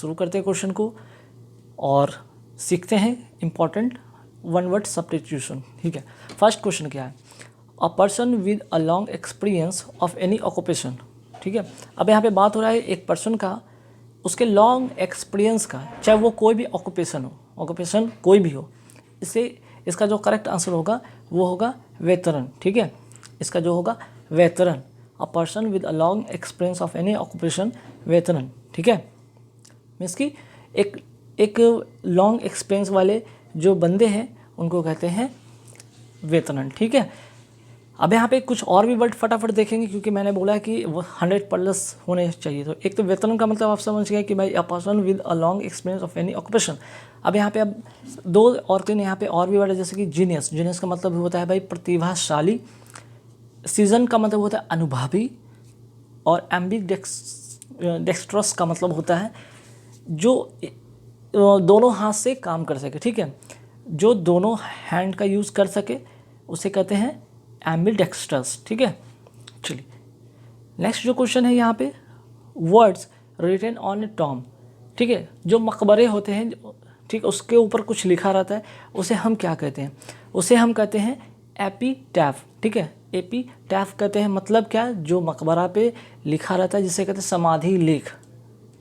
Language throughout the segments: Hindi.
शुरू करते हैं क्वेश्चन को और सीखते हैं इम्पॉर्टेंट वन वर्ड सब्स्टिट्यूशन। ठीक है, फर्स्ट क्वेश्चन क्या है, a person with a long experience of any occupation. ठीक है, अब यहाँ पे बात हो रहा है एक पर्सन का, उसके लॉन्ग एक्सपीरियंस का, चाहे वो कोई भी ऑक्यूपेशन हो, ऑक्यूपेशन कोई भी हो, इसका जो करेक्ट आंसर होगा वो होगा वेतरन। ठीक है, इसका जो होगा veteran, a person with a long experience of any occupation, veteran. ठीक है, मीन्स कि एक लॉन्ग एक्सपीरियंस वाले जो बंदे हैं उनको कहते हैं वेतरन। ठीक है, अब यहाँ पे कुछ और भी वर्ड फटाफट देखेंगे क्योंकि मैंने बोला कि वो 100+ होने चाहिए। तो एक तो वेतरन का मतलब आप समझ गए कि भाई अ person with a long experience of any occupation. अब यहाँ पे अब 2 और 3 यहाँ पे और भी वर्ड है, जैसे कि जीनियस। जीनियस का मतलब होता है भाई प्रतिभाशाली, सीजन का मतलब होता है अनुभवी, और एम्बिडेक्स्ट्रस का मतलब होता है जो दोनों हाथ से काम कर सके। ठीक है, जो दोनों हैंड का यूज़ कर सके उसे कहते हैं एम्बिडेक्स्ट्रस। ठीक है, चलिए नेक्स्ट जो क्वेश्चन है यहाँ पे, words written on a tomb. ठीक है, जो मकबरे होते हैं, ठीक, उसके ऊपर कुछ लिखा रहता है, उसे हम क्या कहते हैं, उसे हम कहते हैं एपीटैफ। ठीक है, एपीटैफ कहते हैं, मतलब क्या, जो मकबरा पे लिखा रहता है जिसे कहते हैं समाधि लेख।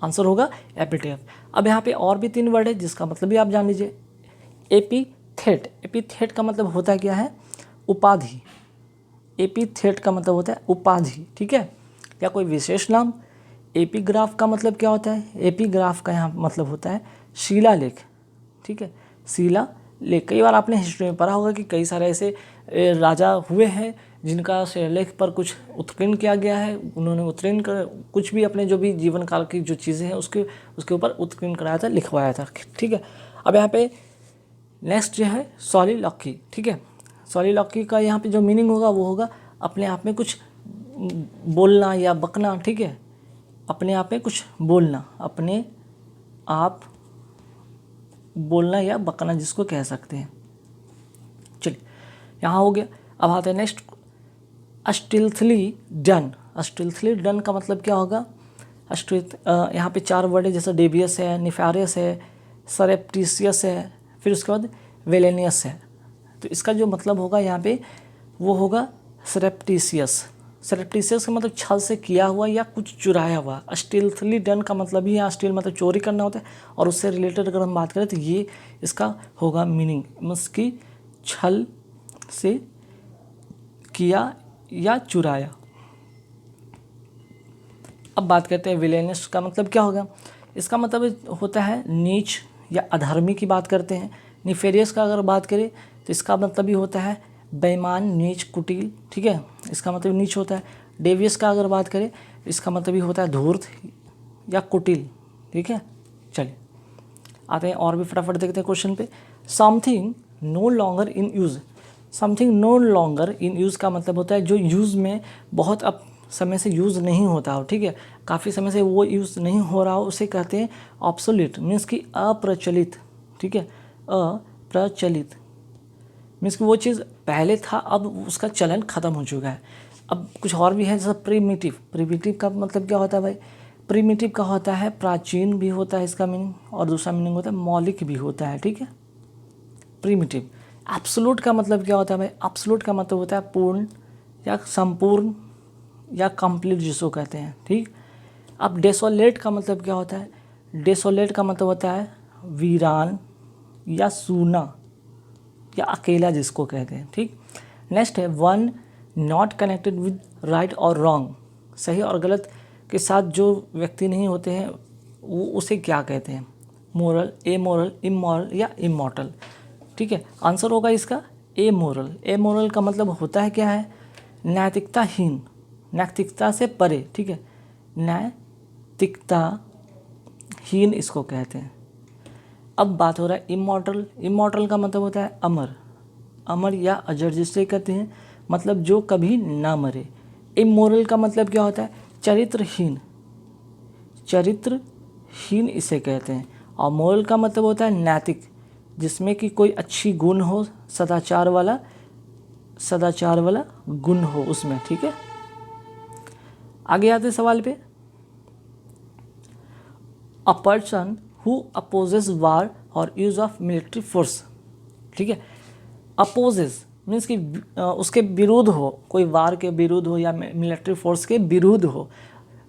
आंसर होगा एपीटैफ। अब यहाँ पे और भी 3 वर्ड है जिसका मतलब भी आप जान लीजिए। एपीथेट, एपीथेट का मतलब होता है क्या है, उपाधि। एपीथेट का मतलब होता है उपाधि। ठीक है, या कोई विशेष नाम। एपीग्राफ का मतलब क्या होता है, एपीग्राफ का यहाँ मतलब होता है शिलालेख। ठीक है, शिलालेख, कई बार आपने हिस्ट्री में पढ़ा होगा कि कई सारे ऐसे राजा हुए हैं जिनका शिलालेख पर कुछ उत्कीर्ण किया गया है, उन्होंने उत्कीर्ण कर कुछ भी अपने जो भी जीवन काल की जो चीज़ें हैं उसके ऊपर उत्कीर्ण कराया था, लिखवाया था। ठीक है, अब यहाँ पे नेक्स्ट जो है सॉलिलॉक्वी। ठीक है, सॉलिलॉक्वी का यहाँ पे जो मीनिंग होगा वो होगा अपने आप में कुछ बोलना या बकना। ठीक है, अपने आप में कुछ बोलना, अपने आप बोलना या बकना जिसको कह सकते हैं। चलिए यहाँ हो गया। अब आते हैं नेक्स्ट, स्टिल्थली डन। स्टिल्थली डन का मतलब क्या होगा, यहाँ पे 4 वर्ड है, जैसे डेवियस है, निफारियस है, सरेप्टिशियस है, फिर उसके बाद वेलेनियस है। तो इसका जो मतलब होगा यहाँ पे वो होगा सरेप्टिशियस। सरेप्टिशियस का मतलब छल से किया हुआ या कुछ चुराया हुआ। स्टिल्थली डन का मतलब ही यहाँ स्टील मतलब चोरी करना होता है, और उससे रिलेटेड अगर हम बात करें तो ये इसका होगा मीनिंग, मीन्स कि छल से किया या चुराया। अब बात करते हैं विलेनियस का मतलब क्या होगा, इसका मतलब होता है नीच या अधर्मी की बात करते हैं। निफेरियस का अगर बात करें तो इसका मतलब भी होता है बेईमान, नीच, कुटिल। ठीक है, इसका मतलब नीच होता है। डेवियस का अगर बात करें इसका मतलब भी होता है धूर्त या कुटिल। ठीक है, चलिए आते हैं और भी फटाफट देखते हैं क्वेश्चन पे। Something no longer in use. Something no longer in use का मतलब होता है जो यूज़ में बहुत अब समय से यूज़ नहीं होता हो। ठीक है, काफ़ी समय से वो यूज़ नहीं हो रहा हो, उसे कहते हैं ऑब्सोलीट, मीन्स कि अप्रचलित। ठीक है, अप्रचलित मीन्स कि वो चीज़ पहले था, अब उसका चलन ख़त्म हो चुका है। अब कुछ और भी है, जैसे प्रिमिटिव। प्रिमिटिव का मतलब क्या होता है भाई, प्रिमिटिव का होता है प्राचीन भी होता है इसका मीनिंग, और दूसरा मीनिंग होता है मौलिक भी होता है। ठीक है, प्रिमिटिव। एब्सोल्यूट का मतलब क्या होता है भाई, एब्सोल्यूट का मतलब होता है पूर्ण या संपूर्ण या कंप्लीट जिसको कहते हैं। ठीक, अब डेसोलेट का मतलब क्या होता है, डेसोलेट का मतलब होता है वीरान या सूना या अकेला जिसको कहते हैं। ठीक, नेक्स्ट है one not connected with right और रॉन्ग। सही और गलत के साथ जो व्यक्ति नहीं होते हैं वो उसे क्या कहते हैं, मोरल, एमोरल, इमोरल या इमॉर्टल। ठीक है, आंसर होगा इसका एमोरल। एमोरल का मतलब होता है क्या है, नैतिकताहीन, नैतिकता से परे। ठीक है, नैतिकताहीन इसको कहते हैं। अब बात हो रहा है इमॉर्टल। इमॉर्टल का मतलब होता है अमर, अमर या अजर जिसे कहते हैं, मतलब जो कभी ना मरे। इमोरल का मतलब क्या होता है, चरित्रहीन, चरित्रहीन इसे कहते हैं। और मोरल का मतलब होता है नैतिक, जिसमें कि कोई अच्छी गुण हो, सदाचार वाला गुण हो उसमें। ठीक है, आगे आते सवाल पे। अ पर्सन हु अपोजेस वार और यूज ऑफ मिलिट्री फोर्स, ठीक है। अपोजेस मीन्स कि उसके विरुद्ध हो, कोई वार के विरुद्ध हो या मिलिट्री फोर्स के विरुद्ध हो।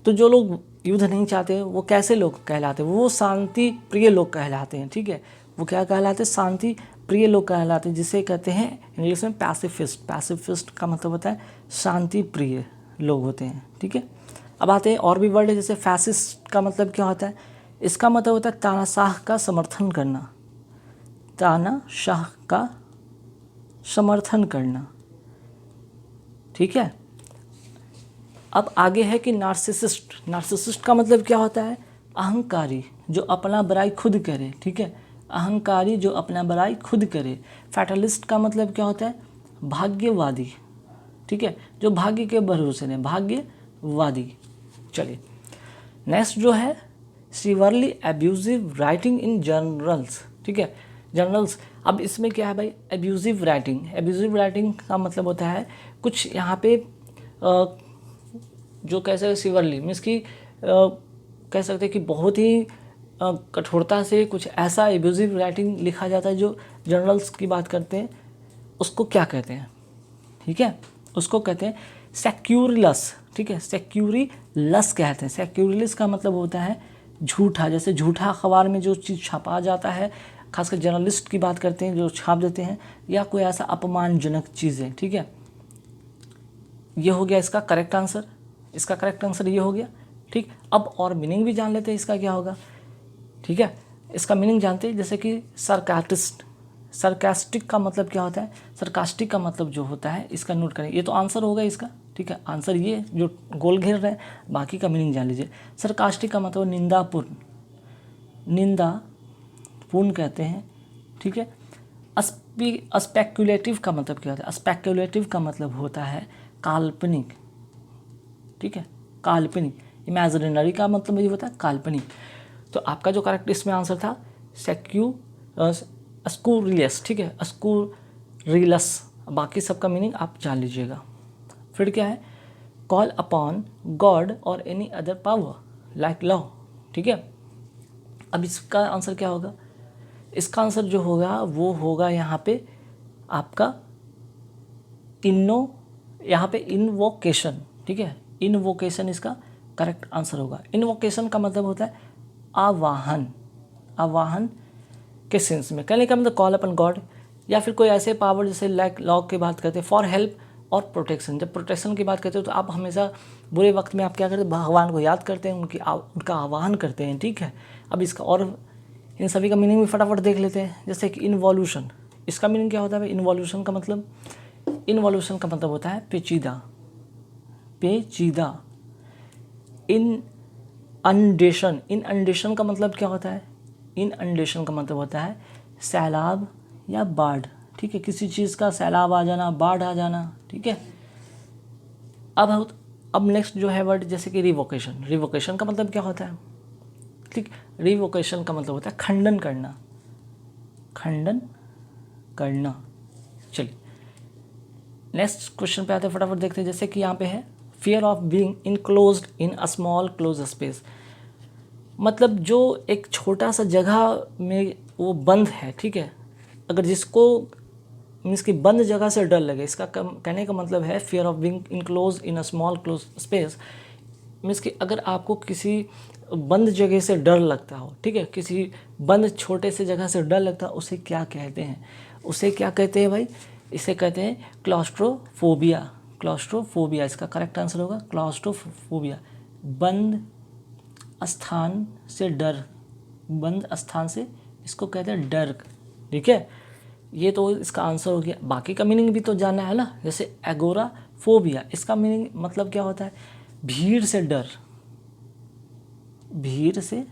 तो जो लोग युद्ध नहीं चाहते वो कैसे लोग कहलाते हैं? वो शांति प्रिय लोग कहलाते हैं, ठीक है। वो क्या कहलाते हैं? शांति प्रिय लोग कहलाते हैं, जिसे कहते हैं इंग्लिश में पैसिफिस्ट। पैसिफिस्ट का मतलब होता है शांति प्रिय लोग होते हैं, ठीक है। अब आते हैं और भी वर्ड है, जैसे फैसिस्ट का मतलब क्या होता है? इसका मतलब होता है तानाशाह का समर्थन करना, तानाशाह का समर्थन करना, ठीक है। अब आगे है कि नार्सिसिस्ट। नार्सिसिस्ट का मतलब क्या होता है? अहंकारी, जो अपना बड़ाई खुद करे, ठीक है। अहंकारी जो अपना बड़ाई खुद करे। फैटलिस्ट का मतलब क्या होता है? भाग्यवादी, ठीक है, जो भाग्य के भरोसे ने, भाग्यवादी। चलिए नेक्स्ट जो है सीवरली एब्यूजिव राइटिंग इन जर्नल्स, ठीक है, जर्नल्स। अब इसमें क्या है भाई? Abusive writing. एब्यूजिव राइटिंग का मतलब होता है कुछ यहाँ पे जो कैसे सीवरली मीन्स कि कह सकते हैं कि बहुत ही कठोरता से कुछ ऐसा एब्यूजिव राइटिंग लिखा जाता है जो जर्नल्स की बात करते हैं, उसको क्या कहते हैं? ठीक है, उसको कहते हैं सेक्यूरिलस, ठीक है, सेक्यूरिलस कहते हैं। सेक्यूरिलस का मतलब होता है झूठा, जैसे झूठा अखबार में जो चीज़ छपा जाता है, खासकर जर्नलिस्ट की बात करते हैं जो छाप देते हैं, या कोई ऐसा अपमानजनक चीज़ें, ठीक है। ये हो गया इसका करेक्ट आंसर, इसका करेक्ट आंसर ये हो गया, ठीक। अब और मीनिंग भी जान लेते हैं इसका क्या होगा, ठीक है। इसका मीनिंग जानते हैं, जैसे कि सरकास्टिस्ट। सरकास्टिक का मतलब क्या होता है? सरकास्टिक का मतलब जो होता है, इसका नोट करें, ये तो आंसर होगा इसका, ठीक है। आंसर ये जो गोल घेर रहे हैं, बाकी का मीनिंग जान लीजिए। सरकास्टिक का मतलब निंदापूर्ण, निंदापूर्ण कहते हैं, ठीक है। स्पेक्युलेटिव का मतलब क्या होता है? स्पेक्युलेटिव का मतलब होता है काल्पनिक, ठीक है, काल्पनिक। इमेजिनरी का मतलब ये होता है काल्पनिक। तो आपका जो करेक्ट इसमें आंसर था स्कूरियस, ठीक है, स्कूरियस। बाकी सबका मीनिंग आप जान लीजिएगा। फिर क्या है? कॉल अपॉन गॉड और any other power like law, ठीक है। अब इसका आंसर क्या होगा? इसका आंसर जो होगा वो होगा यहाँ पे आपका यहाँ पे इनवोकेशन, ठीक है, इनवोकेशन इसका करेक्ट आंसर होगा। इनवोकेशन का मतलब होता है आवाहन, आवाहन के सेंस में। कहने का मतलब कॉल अपन गॉड या फिर कोई ऐसे पावर जैसे लाइक लॉ की बात करते हैं, फॉर हेल्प और प्रोटेक्शन। जब प्रोटेक्शन की बात करते हो तो आप हमेशा बुरे वक्त में आप क्या करते हैं? भगवान को याद करते हैं, उनका आह्वान करते हैं, ठीक है। अब इसका और इन सभी का मीनिंग भी फटाफट देख लेते हैं। जैसे कि इन्वॉल्यूशन, इसका मीनिंग क्या होता है? इन्वॉल्यूशन का मतलब, इन्वॉल्यूशन का मतलब होता है पेचीदा, पेचीदा। इनअंडेशन, इनअंडेशन का मतलब क्या होता है? इनअंडेशन का मतलब होता है सैलाब या बाढ़, ठीक है, किसी चीज़ का सैलाब आ जाना, बाढ़ आ जाना, ठीक है। अब नेक्स्ट जो है वर्ड, जैसे कि रिवोकेशन। रिवोकेशन का मतलब क्या होता है? ठीक, रिवोकेशन का मतलब होता है खंडन करना, खंडन करना। चलिए नेक्स्ट क्वेश्चन पे आते हैं, फटाफट देखते हैं। जैसे कि यहाँ पे है fear of being enclosed in a small close space. मतलब जो एक छोटा सा जगह में वो बंद है, ठीक है। अगर जिसको मीन्स कि बंद जगह से डर लगे, इसका कहने का मतलब है fear of being enclose in a small close space. Means कि अगर आपको किसी बंद जगह से डर लगता हो, ठीक है, किसी बंद छोटे से जगह से डर लगता है, उसे क्या कहते हैं? उसे क्या कहते हैं भाई? इसे कहते हैं क्लॉस्ट्रोफोबिया। क्लॉस्ट्रोफोबिया इसका करेक्ट आंसर होगा, क्लॉस्ट्रोफोबिया। बंद स्थान से डर, बंद स्थान से इसको कहते हैं डर, ठीक है। ये तो इसका आंसर हो गया। बाकी का मीनिंग भी तो जानना है ना। जैसे एगोराफोबिया, इसका मीनिंग मतलब क्या होता है? भीड़ से डर, भीड़ से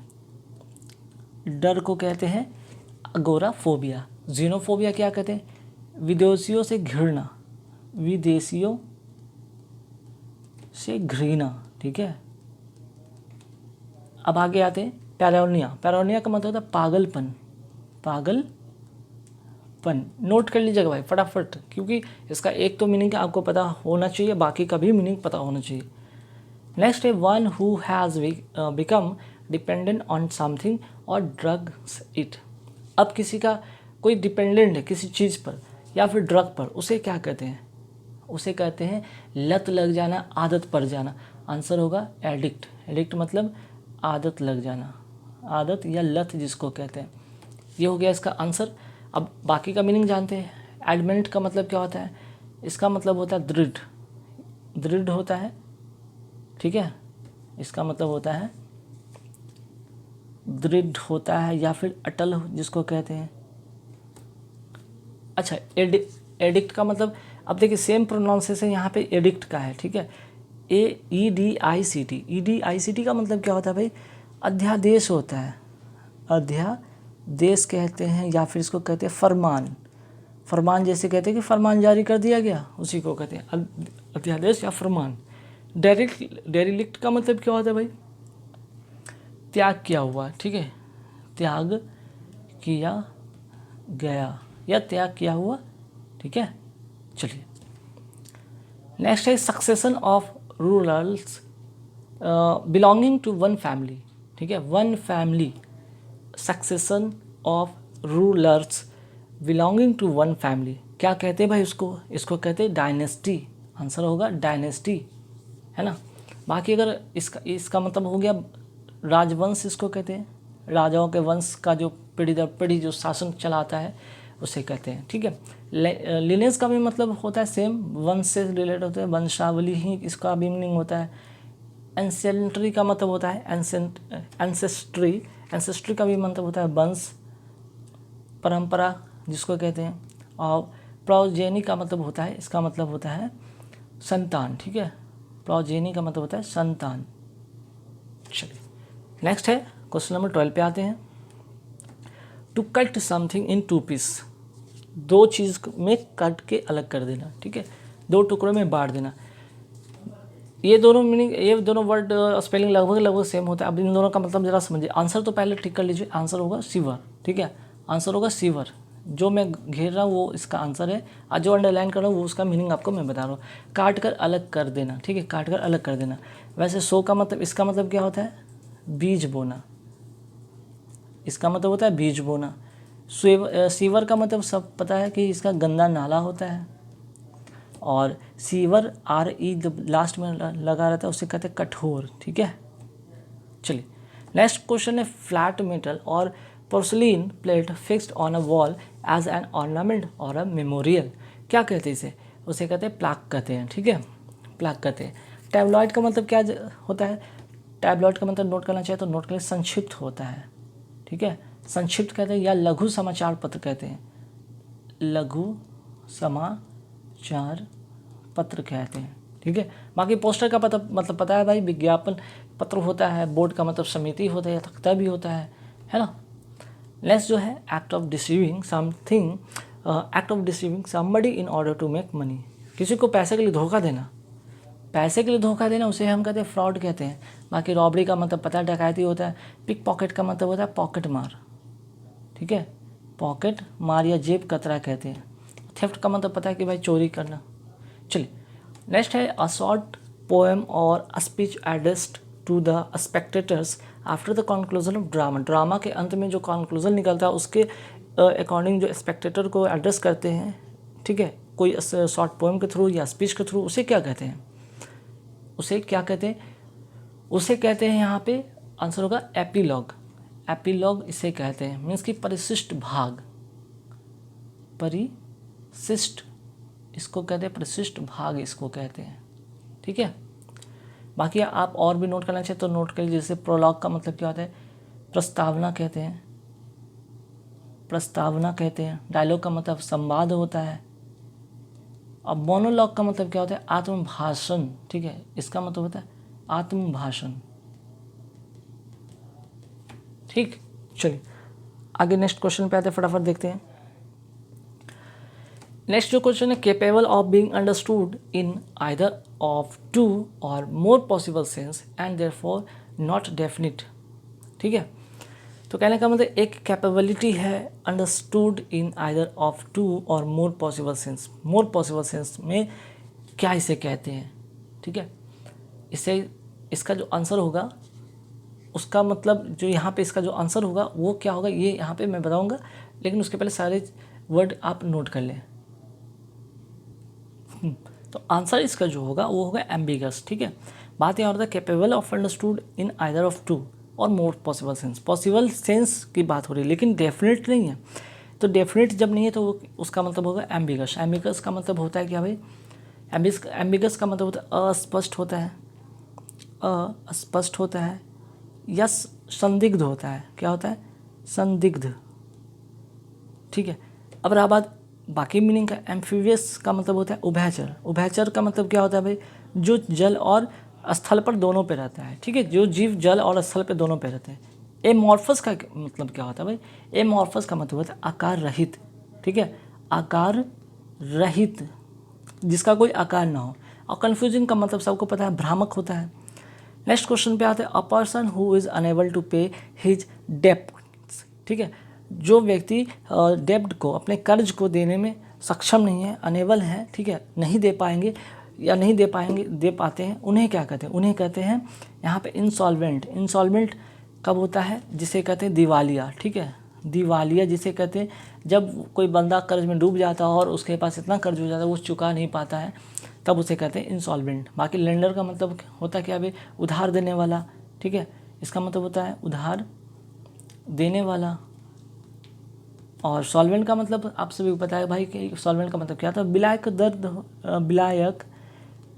डर को कहते हैं एगोराफोबिया। जीनोफोबिया क्या कहते हैं? विदेशियों से घृणा, विदेशियों से घृणा, ठीक है। अब आगे आते हैं पैरानोया। पैरानोया का मतलब होता है पागलपन, पागलपन। नोट कर लीजिएगा भाई फटाफट, क्योंकि इसका एक तो मीनिंग आपको पता होना चाहिए, बाकी का भी मीनिंग पता होना चाहिए। नेक्स्ट है one who has become dependent on something और ड्रग्स इट। अब किसी का कोई डिपेंडेंट है किसी चीज़ पर या फिर ड्रग पर, उसे क्या कहते हैं? उसे कहते हैं लत लग जाना, आदत पड़ जाना। आंसर होगा एडिक्ट। एडिक्ट मतलब आदत लग जाना, आदत या लत जिसको कहते हैं। ये हो गया इसका आंसर। अब बाकी का मीनिंग जानते हैं। एडमेंट का मतलब क्या होता है? इसका मतलब होता है दृढ़, दृढ़ होता है, ठीक है। इसका मतलब होता है दृढ़ होता है या फिर अटल जिसको कहते हैं। अच्छा, एडिक्ट का मतलब, अब देखिए सेम प्रोनाउंसिएशन यहाँ पे एडिक्ट का है, ठीक है। EDICT, EDICT का मतलब क्या होता है भाई? अध्यादेश होता है, अध्यादेश कहते हैं या फिर इसको कहते हैं फरमान। फरमान जैसे कहते हैं कि फरमान जारी कर दिया गया, उसी को कहते हैं अध्यादेश या फरमान। डेरिलिक्ट का मतलब क्या होता है भाई? त्याग किया हुआ, ठीक है, त्याग किया गया या त्याग किया हुआ, ठीक है। चलिए नेक्स्ट है succession of rulers belonging to one family, ठीक है। One family, succession of rulers belonging to one family, क्या कहते हैं भाई उसको? इसको कहते हैं डायनेस्टी। आंसर होगा डायनेस्टी, है ना। बाकी अगर इसका मतलब हो गया राजवंश, इसको कहते हैं राजाओं के वंश का जो पीढ़ी दर पीढ़ी जो शासन चलाता है उसे कहते हैं, ठीक है। लिनेज का भी मतलब होता है सेम, वंश से रिलेटेड होता है, वंशावली ही इसका भी मीनिंग होता है। एंसेंट्री का मतलब होता है एंसेस्ट्री, एंसेस्ट्री का भी मतलब होता है वंश, परंपरा जिसको कहते हैं। और प्रोजेनी का मतलब होता है, इसका मतलब होता है संतान, ठीक है। प्रोजेनी का मतलब होता है संतान। चलिए नेक्स्ट है क्वेश्चन नंबर 12 पे आते हैं। To cut something into piece, दो चीज़ में कट के अलग कर देना, ठीक है, दो टुकड़ों में बांट देना। ये दोनों मीनिंग, ये दोनों वर्ड स्पेलिंग लगभग सेम होता है। अब इन दोनों का मतलब जरा समझिए। आंसर तो पहले ठीक कर लीजिए, आंसर होगा सीवर, ठीक है। आंसर होगा सीवर, जो मैं घेर रहा हूँ वो इसका आंसर है, और जो अंडरलाइन कर रहा हूँ वो उसका मीनिंग आपको मैं बता रहा हूँ। काट कर अलग कर देना, ठीक है, काट कर अलग कर देना। वैसे सो का मतलब, इसका मतलब क्या होता है? बीज बोना, इसका मतलब होता है बीज बोना। सीवर का मतलब सब पता है कि इसका गंदा नाला होता है। और सीवर RE जब लास्ट में लगा रहता है उसे कहते हैं कठोर, ठीक है। चलिए नेक्स्ट क्वेश्चन है flat metal or porcelain plate fixed on a wall as an ornament or a memorial, क्या कहते हैं इसे? उसे कहते हैं प्लाक कहते हैं, ठीक है, प्लाक कहते हैं। टैबलॉइड का मतलब क्या होता है? टैबलॉइड का मतलब नोट करना चाहिए तो नोट कर संक्षिप्त होता है, ठीक है, संक्षिप्त कहते हैं या लघु समाचार पत्र कहते हैं, लघु समाचार पत्र कहते हैं, ठीक है। बाकी पोस्टर का पता मतलब पता है भाई, विज्ञापन पत्र होता है। बोर्ड का मतलब समिति होता है या तख्ता भी होता है ना। नेक्स्ट जो है act of deceiving something, act of deceiving somebody in order to make money, किसी को पैसे के लिए धोखा देना, पैसे के लिए धोखा देना उसे हम कहते हैं फ्रॉड कहते हैं। बाकी रॉबरी का मतलब पता है डकैती होता है। पिक पॉकेट का मतलब होता है पॉकेट मार, ठीक है, पॉकेट मार या जेब कतरा कहते हैं। थेफ्ट का मतलब पता है कि भाई चोरी करना। चलिए नेक्स्ट है a short poem or speech addressed to the spectators after the conclusion of drama, drama के अंत में जो कंक्लूजन निकलता है उसके अकॉर्डिंग जो स्पेक्टेटर को एड्रेस करते हैं, ठीक है, कोई शॉर्ट पोएम के थ्रू या स्पीच के थ्रू, उसे क्या कहते हैं? उसे क्या कहते हैं? उसे कहते हैं यहाँ पे आंसर होगा एपीलॉग। एपीलॉग इसे कहते हैं, मीन्स कि परिशिष्ट भाग, परिशिष्ट इसको कहते हैं, परिशिष्ट भाग इसको कहते हैं, ठीक है। बाकी आप और भी नोट करना चाहिए तो नोट करिए। जैसे प्रोलॉग का मतलब क्या होता है? प्रस्तावना कहते हैं, प्रस्तावना कहते हैं। डायलॉग का मतलब संवाद होता है। अब मोनोलॉग का मतलब क्या होता है? आत्मभाषण, ठीक है, इसका मतलब होता है आत्मभाषण, ठीक। चलिए आगे नेक्स्ट क्वेश्चन पे आते हैं, फटाफट देखते हैं। नेक्स्ट जो क्वेश्चन है capable of being understood in either of two or more possible sense and therefore not definite, ठीक है। तो कहने का मतलब एक कैपेबिलिटी है understood in either of two or more possible sense. More possible sense में क्या इसे कहते हैं, ठीक है। इसे इसका जो आंसर होगा उसका मतलब जो यहाँ पे इसका जो आंसर होगा वो क्या होगा, ये यहाँ पे मैं बताऊँगा, लेकिन उसके पहले सारे वर्ड आप नोट कर लें। तो आंसर इसका जो होगा वो होगा एम्बिगस, ठीक है। बात यहाँ होता है capable of understood in either of two or more possible sense. Possible sense की बात हो रही है लेकिन डेफिनेट नहीं है, तो डेफिनेट जब नहीं है तो वो उसका मतलब होगा एम्बिगस। एम्बिगस का मतलब होता है क्या भाई, एम्बिगस का मतलब होता है अस्पष्ट होता है, अस्पष्ट होता है या संदिग्ध होता है। क्या होता है, संदिग्ध, ठीक है। अब रहा बात बाकी मीनिंग का। एम्फीबियस का मतलब होता है उभयचर। उभयचर का मतलब क्या होता है भाई, जो जल और स्थल पर दोनों पे रहता है, ठीक है, जो जीव जल और स्थल पे दोनों पे रहते हैं। एमॉर्फस का मतलब क्या होता है भाई, एमॉर्फस का मतलब होता है आकार रहित, ठीक है, आकार रहित, जिसका कोई आकार ना हो। और कन्फ्यूजन का मतलब सबको पता है, भ्रामक होता है। नेक्स्ट क्वेश्चन पे आते हैं, a person who is unable to pay his debts, ठीक है, जो व्यक्ति डेब्ट को, अपने कर्ज को देने में सक्षम नहीं है, अनेबल है, ठीक है, नहीं दे पाएंगे या नहीं दे पाते हैं, उन्हें क्या कहते हैं, उन्हें कहते हैं यहाँ पे इंसॉल्वेंट। इंसॉल्वेंट कब होता है, जिसे कहते हैं दिवालिया, ठीक है, दिवालिया जिसे कहते हैं जब कोई बंदा कर्ज में डूब जाता है और उसके पास इतना कर्ज हो जाता है वो चुका नहीं पाता है, तब उसे कहते हैं इंसॉल्वेंट। बाकी लेंडर का मतलब होता है क्या भाई, उधार देने वाला, ठीक है, इसका मतलब होता है उधार देने वाला। और सॉल्वेंट का मतलब आप सभी को पता है भाई कि सॉल्वेंट का मतलब क्या था, विलायक दर्द, विलायक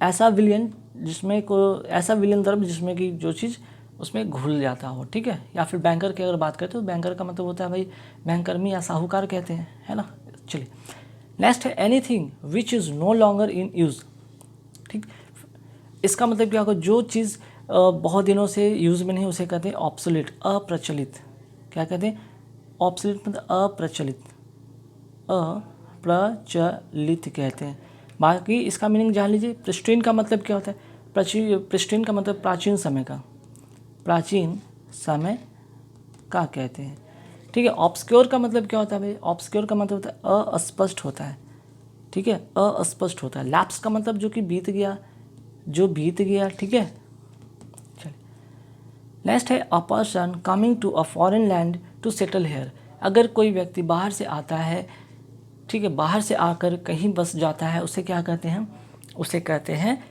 ऐसा विलयन जिसमें को ऐसा विलयन द्रव्य जिसमें कि जो चीज़ उसमें घुल जाता हो, ठीक है। या फिर बैंकर की अगर बात करते हो, बैंकर का मतलब होता है भाई बैंकर्मी या साहूकार कहते हैं, है ना। चलिए नेक्स्ट है anything which is no longer in use, ठीक। इसका मतलब क्या होगा, जो चीज़ बहुत दिनों से यूज़ में नहीं उसे कहते हैं ऑब्सोलीट, अप्रचलित। क्या कहते हैं, ऑब्सोलीट मतलब अप्रचलित, अप्रचलित कहते हैं। बाकी इसका मीनिंग जान लीजिए। प्रिस्टीन का मतलब क्या होता है, प्रिस्टीन का मतलब प्राचीन समय का, प्राचीन समय का कहते हैं, ठीक है। ऑब्सक्योर का मतलब क्या होता है भाई, ऑब्सक्योर का मतलब होता है अस्पष्ट होता है, ठीक है, अस्पष्ट होता है। लैप्स का मतलब जो कि बीत गया, जो बीत गया, ठीक है। चलिए नेक्स्ट है a person coming to a foreign land to settle here. अगर कोई व्यक्ति बाहर से आता है, ठीक है, बाहर से आकर कहीं बस जाता है, उसे क्या कहते हैं, उसे कहते हैं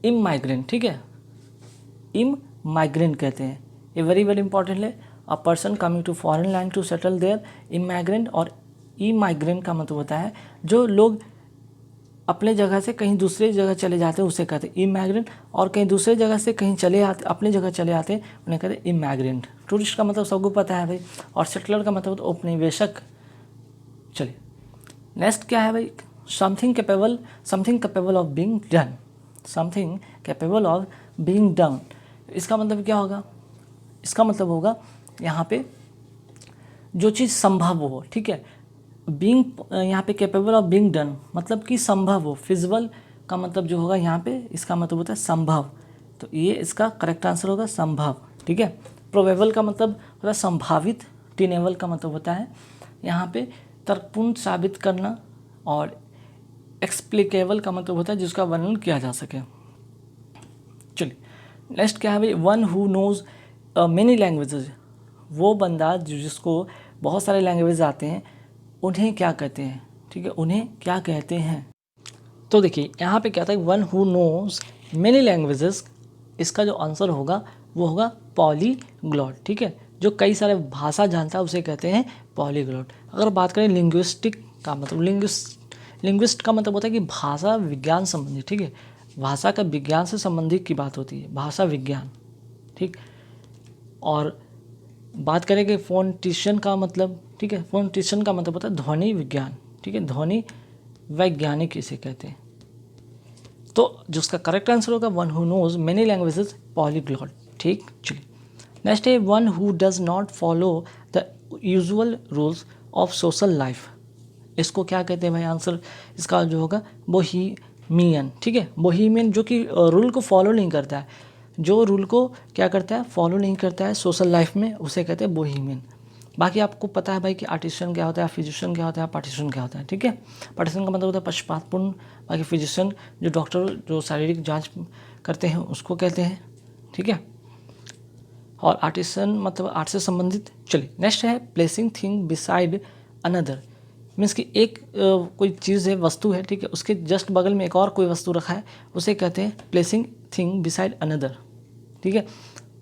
इमाइग्रेंट, ठीक है, इमाइग्रेंट कहते हैं। ये वेरी वेरी इंपॉर्टेंट है। A person coming to foreign land to settle there, immigrant. और इमाइग्रेंट का मतलब होता है जो लोग अपने जगह से कहीं दूसरे जगह चले जाते हैं उसे कहते हैं इमाइग्रेंट, और कहीं दूसरे जगह से कहीं चले आते, अपने जगह चले आते हैं, उन्हें कहते हैं इमाइग्रेंट। टूरिस्ट का मतलब सबको पता है भाई, और सेटलर का मतलब उपनिवेशक। चलिए नेक्स्ट क्या है भाई, something capable of being done, something capable of being done. इसका मतलब क्या होगा, इसका मतलब होगा यहाँ पे जो चीज़ संभव हो, ठीक है। बीइंग यहाँ पे कैपेबल ऑफ बीइंग डन मतलब कि संभव हो। फिजिबल का मतलब जो होगा यहाँ पे, इसका मतलब होता है संभव, तो ये इसका करेक्ट आंसर होगा संभव, ठीक है। प्रोबेबल का मतलब होता है संभावित। टीनेबल का मतलब होता है यहाँ पे तर्कपूर्ण साबित करना। और एक्सप्लिकेबल का मतलब होता है जिसका वर्णन किया जा सके। चलिए नेक्स्ट क्या है भाई, one who knows many languages, वो बंदा जिसको बहुत सारे लैंग्वेज आते हैं, उन्हें क्या कहते हैं, ठीक है, उन्हें क्या कहते हैं। तो देखिए यहाँ पे क्या था, one who knows many languages, इसका जो आंसर होगा वो होगा पॉलीग्लॉट, ठीक है, जो कई सारे भाषा जानता है उसे कहते हैं पॉलीग्लॉट। अगर बात करें लिंग्विस्टिक का मतलब, लिंग्विस्ट का मतलब होता है कि भाषा विज्ञान संबंधी, ठीक है, भाषा का विज्ञान से संबंधित की बात होती है, भाषा विज्ञान, ठीक। और बात करें कि फोनेटिशियन का मतलब, ठीक है, फोनेटिशियन का मतलब होता है ध्वनि विज्ञान, ठीक है, ध्वनि वैज्ञानिक इसे कहते हैं। तो जिसका करेक्ट आंसर होगा one who knows many languages, polyglot, ठीक। चलिए नेक्स्ट है one who does not follow the usual rules of social life, इसको क्या कहते हैं भाई, आंसर इसका जो होगा बोहीमियन, ठीक है। बोहीमियन जो कि रूल को फॉलो नहीं करता है, जो रूल को क्या करता है, फॉलो नहीं करता है सोशल लाइफ में, उसे कहते हैं बोहीमियन। बाकी आपको पता है भाई कि आर्टिशियन क्या होता है, फिजिशियन क्या होता है, पार्टिशियन क्या होता है, ठीक है। पार्टिशियन का मतलब होता है पक्षपातपूर्ण। बाकी फिजिशियन जो डॉक्टर जो शारीरिक जांच करते हैं उसको कहते हैं, ठीक है। और आर्टिसन मतलब आर्ट से संबंधित। चलिए नेक्स्ट है placing thing beside another, means कि एक कोई चीज़ है, वस्तु है, ठीक है, उसके जस्ट बगल में एक और कोई वस्तु रखा है, उसे कहते हैं प्लेसिंग थिंग बिसाइड अनदर, ठीक है।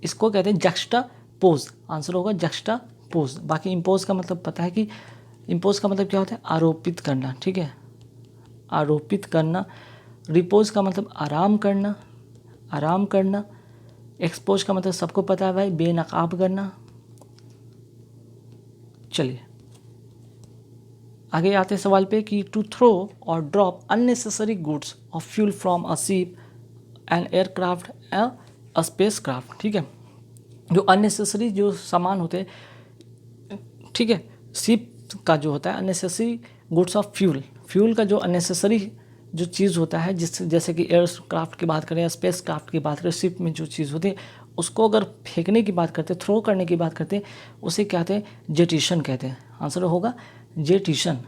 इसको कहते हैं जक्स्टा पोज, आंसर होगा जक्स्टा पोज। बाकी इम्पोज का मतलब पता है कि इम्पोज का मतलब क्या होता है, आरोपित करना, ठीक है, आरोपित करना। रिपोज का मतलब आराम करना, आराम करना। एक्सपोज का मतलब सबको पता है भाई, बेनकाब करना। चलिए आगे आते हैं सवाल पे कि टू थ्रो और drop unnecessary goods of fuel from a ship an aircraft a space craft, ठीक है। जो अननेसेसरी जो सामान होते हैं, ठीक है, शिप का जो होता है unnecessary goods of fuel, fuel का जो अननेसेसरी जो चीज़ होता है, जिस जैसे कि एयरक्राफ्ट की बात करें या स्पेस क्राफ्ट की बात करें, शिप में जो चीज़ होती है उसको अगर फेंकने की बात करते हैं, थ्रो करने की बात करते हैं, उसे कहते हैं जेटिशन कहते हैं। आंसर होगा जेटिशन,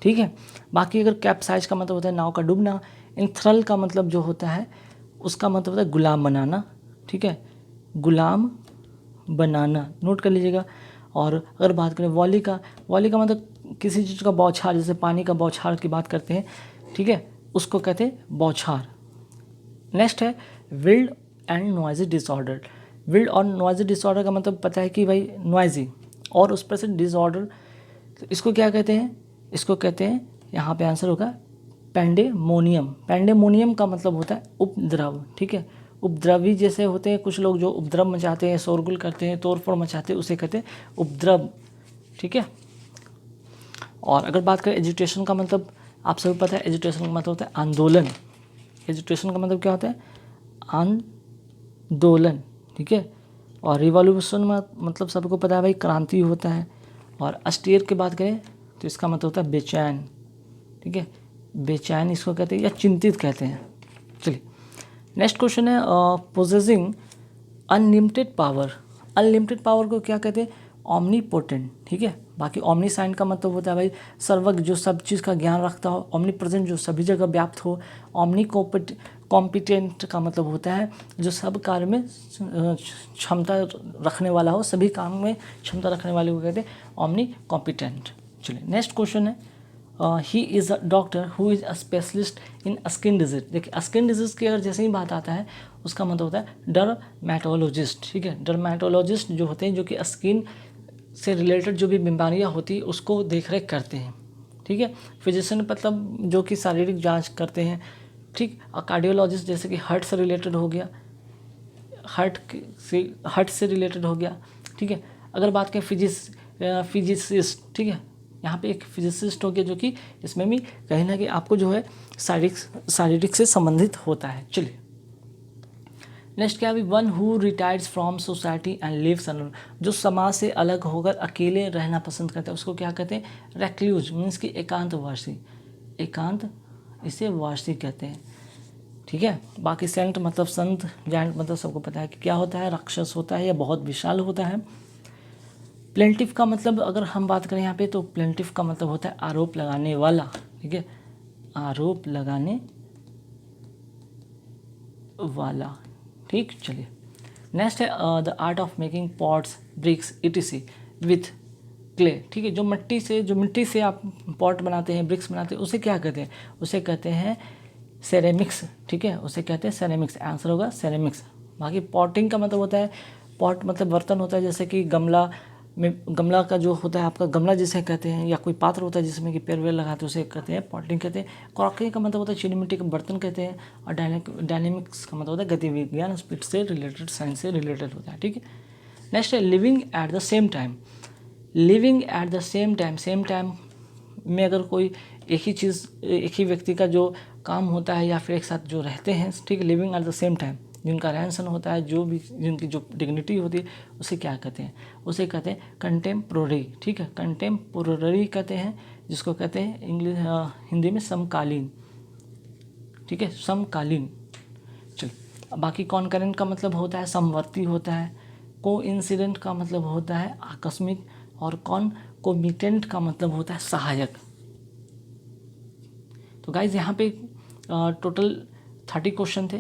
ठीक है। बाकी अगर कैप्साइज का मतलब होता है नाव का डूबना। इंथ्रल का मतलब जो होता है उसका मतलब होता है गुलाम बनाना, ठीक है, गुलाम बनाना, नोट कर लीजिएगा। और अगर बात करें वॉली का मतलब किसी चीज़ का बौछार, जैसे पानी का बौछार की बात करते हैं, ठीक है, उसको कहते हैं बौछार। नेक्स्ट है wild and noisy disorder. Wild और नॉइजी डिसऑर्डर का मतलब पता है कि भाई नॉइजी और उस पर से डिसऑर्डर, तो इसको क्या कहते हैं, इसको कहते हैं, यहाँ पे आंसर होगा पैंडेमोनियम। पैंडेमोनियम का मतलब होता है उपद्रव, ठीक है, उपद्रवी जैसे होते हैं कुछ लोग जो उपद्रव मचाते हैं, शोरगुल करते हैं, तोड़फोड़ मचाते हैं, उसे कहते हैं उपद्रव, ठीक है। और अगर बात करें एजुटेशन का मतलब, आप सभी पता है एजुटेशन का मतलब होता है आंदोलन। एजुटेशन का मतलब क्या होता है, आंदोलन, ठीक है। और रिवॉल्यूशन में मतलब सबको पता है भाई क्रांति होता है। और अस्टेयर की बात करें तो इसका मतलब होता है बेचैन, ठीक है, बेचैन इसको कहते हैं या चिंतित कहते हैं। चलिए नेक्स्ट क्वेश्चन है possessing unlimited power. Unlimited power को क्या कहते हैं, ऑमनीपोटेंट, ठीक है। बाकी ऑमनीसाइंट का मतलब होता है भाई सर्वज्ञ, जो सब चीज़ का ज्ञान रखता हो। ऑमनी प्रेजेंट, जो सभी जगह व्याप्त हो। ऑमनी कॉम्पिटेंट का मतलब होता है जो सब कार्य में क्षमता रखने वाला हो, सभी काम में क्षमता रखने वाले को कहते हैं ऑमनी कॉम्पिटेंट। चलिए नेक्स्ट क्वेश्चन है he is a doctor who is a specialist in skin disease. देखिए स्किन डिजीज की अगर जैसे ही बात आता है उसका मतलब होता है डर्मेटोलॉजिस्ट, ठीक है। डर्मेटोलॉजिस्ट जो होते हैं जो कि स्किन से रिलेटेड जो भी बीमारियां होती है उसको देख रेख करते हैं, ठीक है। फिजिशियन मतलब जो कि शारीरिक जांच करते हैं, ठीक। और कार्डियोलॉजिस्ट जैसे कि हार्ट से रिलेटेड हो गया, हार्ट से रिलेटेड हो गया, ठीक है। अगर बात करें फिजिसिस्ट, ठीक है, यहाँ पे एक फिजिसिस्ट हो गया जो कि इसमें भी कहीं ना कहीं आपको जो है शारीरिक से संबंधित होता है। चलिए नेक्स्ट क्या है, one who retires from society and lives alone. जो समाज से अलग होकर अकेले रहना पसंद करता है उसको क्या कहते हैं, रेक्ल्यूज, मीन्स कि एकांतवासी, एकांत इसे वासी कहते हैं, ठीक है। बाकी सेंट मतलब संत, जैंट मतलब सबको पता है कि क्या होता है, राक्षस होता है या बहुत विशाल होता है। प्लेंटिफ का मतलब अगर हम बात करें यहाँ पे तो प्लेंटिफ का मतलब होता है आरोप लगाने वाला, ठीक है, आरोप लगाने वाला, ठीक। चलिए नेक्स्ट है the art of making pots bricks etc with clay, ठीक है। जो मिट्टी से आप पॉट बनाते हैं, ब्रिक्स बनाते हैं, उसे क्या कहते हैं, उसे कहते हैं सेरेमिक्स, ठीक है, उसे कहते हैं सेरेमिक्स। आंसर होगा सेरेमिक्स। बाकी पॉटिंग का मतलब होता है, पॉट मतलब बर्तन होता है, जैसे कि गमला का जो होता है आपका गमला जिसे कहते हैं, या कोई पात्र होता है जिसमें कि पेड़ वेड़ लगाते हैं उसे कहते हैं पॉटिंग कहते हैं। क्रॉकरी का मतलब होता है चीनी मिट्टी का बर्तन कहते हैं। और डायनेमिक्स का मतलब होता है गति विज्ञान, स्पीड से रिलेटेड, साइंस से रिलेटेड होता है, ठीक है। नेक्स्ट है living at the same time. Living at the same time में अगर कोई एक ही व्यक्ति का जो काम होता है या फिर एक साथ जो रहते हैं, ठीक है, living at the same time, जिनका रहन सहन होता है, जो भी जिनकी जो डिग्निटी होती है उसे क्या कहते हैं, उसे कहते हैं कंटेम्प्रोरी, ठीक है, कंटेम्प्रोरी कहते हैं, जिसको कहते हैं हिंदी में समकालीन, ठीक है, समकालीन। चलिए बाकी कॉन्करेंट का मतलब होता है समवर्ती होता है। कोइंसिडेंट का मतलब होता है आकस्मिक। और कॉन्कोमिटेंट का मतलब होता है सहायक। तो गाइज यहाँ पे टोटल 30 क्वेश्चन थे।